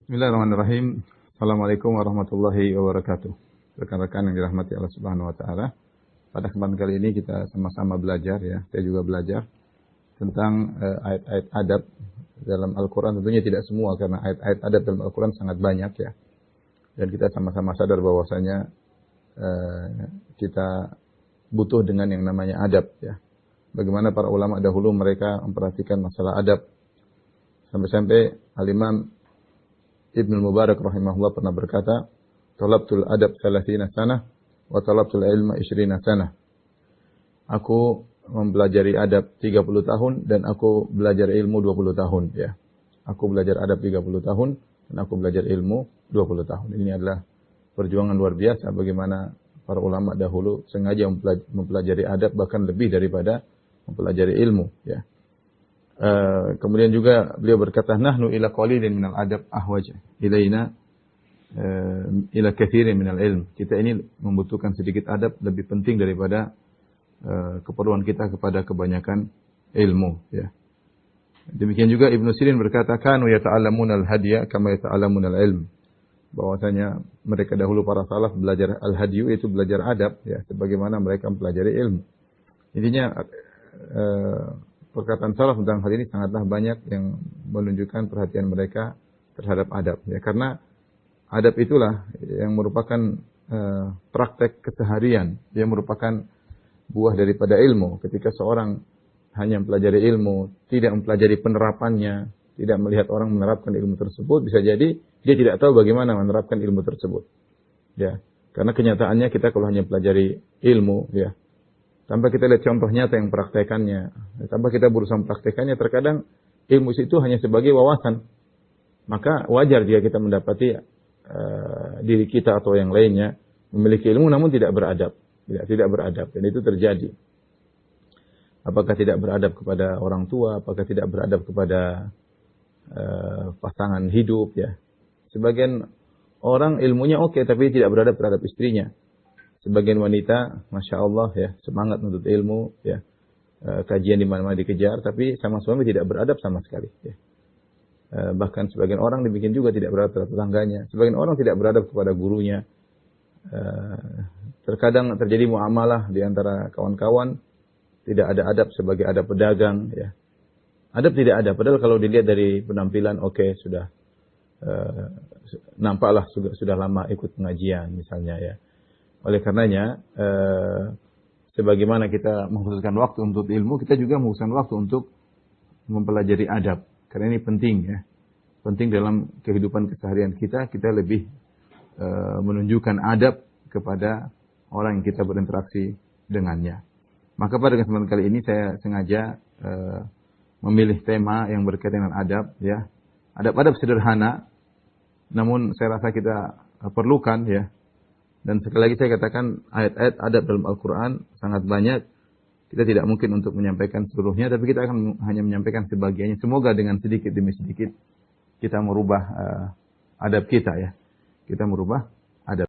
Bismillahirrahmanirrahim. Assalamualaikum warahmatullahi wabarakatuh. Rekan-rekan yang dirahmati Allah Subhanahu wa taala. Pada kesempatan kali ini kita sama-sama belajar ya. Saya juga belajar tentang ayat-ayat adab dalam Al-Qur'an. Tentunya tidak semua karena ayat-ayat adab dalam Al-Qur'an sangat banyak ya. Dan kita sama-sama sadar bahwasanya kita butuh dengan yang namanya adab ya. Bagaimana para ulama dahulu mereka memperhatikan masalah adab. Sampai-sampai Al-Imam Ibnu Mubarak rahimahullah pernah berkata, "Talabtul adab 30 sanah wa talabtul ilma 20 sanah." Aku mempelajari adab 30 tahun dan aku belajar ilmu 20 tahun ya. Aku belajar adab 30 tahun dan aku belajar ilmu 20 tahun. Ini adalah perjuangan luar biasa bagaimana para ulama dahulu sengaja mempelajari adab bahkan lebih daripada mempelajari ilmu ya. Kemudian juga beliau berkata, nahnu ila qalilin minal adab ahwaj ilaina ila katsirin minal ilm. Kita ini membutuhkan sedikit adab lebih penting daripada keperluan kita kepada kebanyakan ilmu ya. Demikian juga Ibnu Sirin berkata, kanu yata'allamuna al-hadya kama yata'allamuna al-ilm. Bahwasanya mereka dahulu para salaf belajar al-hadyu itu belajar adab ya, sebagaimana mereka mempelajari ilmu. Intinya perkataan salaf tentang hal ini sangatlah banyak yang menunjukkan perhatian mereka terhadap adab ya, karena adab itulah yang merupakan praktek keseharian, yang merupakan buah daripada ilmu. Ketika seorang hanya mempelajari ilmu, tidak mempelajari penerapannya, tidak melihat orang menerapkan ilmu tersebut, bisa jadi dia tidak tahu bagaimana menerapkan ilmu tersebut ya. Karena kenyataannya kita kalau hanya pelajari ilmu ya, tanpa kita lihat contoh nyata yang praktekannya, tanpa kita berusaha mempraktekannya, terkadang ilmu itu hanya sebagai wawasan. Maka wajar jika kita mendapati diri kita atau yang lainnya memiliki ilmu namun tidak beradab. Tidak beradab. Dan itu terjadi. Apakah tidak beradab kepada orang tua, apakah tidak beradab kepada pasangan hidup ya. Sebagian orang ilmunya oke, tapi tidak beradab terhadap istrinya. Sebagian wanita, masya Allah ya, semangat menuntut ilmu, ya, kajian di mana-mana dikejar, tapi sama suami tidak beradab sama sekali. Ya. Bahkan sebagian orang demikian juga tidak beradab terhadap tetangganya. Sebagian orang tidak beradab kepada gurunya. Terkadang terjadi muamalah di antara kawan-kawan, tidak ada adab sebagai adab pedagang. Ya. Adab tidak ada, padahal kalau dilihat dari penampilan, oke, sudah nampaklah sudah lama ikut pengajian misalnya ya. Oleh karenanya, sebagaimana kita mengkhususkan waktu untuk ilmu, kita juga mengkhususkan waktu untuk mempelajari adab. Karena ini penting ya. Penting dalam kehidupan keseharian kita, kita lebih menunjukkan adab kepada orang yang kita berinteraksi dengannya. Maka pada kesempatan kali ini saya sengaja memilih tema yang berkaitan dengan adab ya. Adab-adab sederhana, namun saya rasa kita perlukan ya. Dan sekali lagi saya katakan ayat-ayat adab dalam Al-Quran sangat banyak. Kita tidak mungkin untuk menyampaikan seluruhnya, tapi kita akan hanya menyampaikan sebagiannya. Semoga dengan sedikit demi sedikit kita merubah adab kita ya. Kita merubah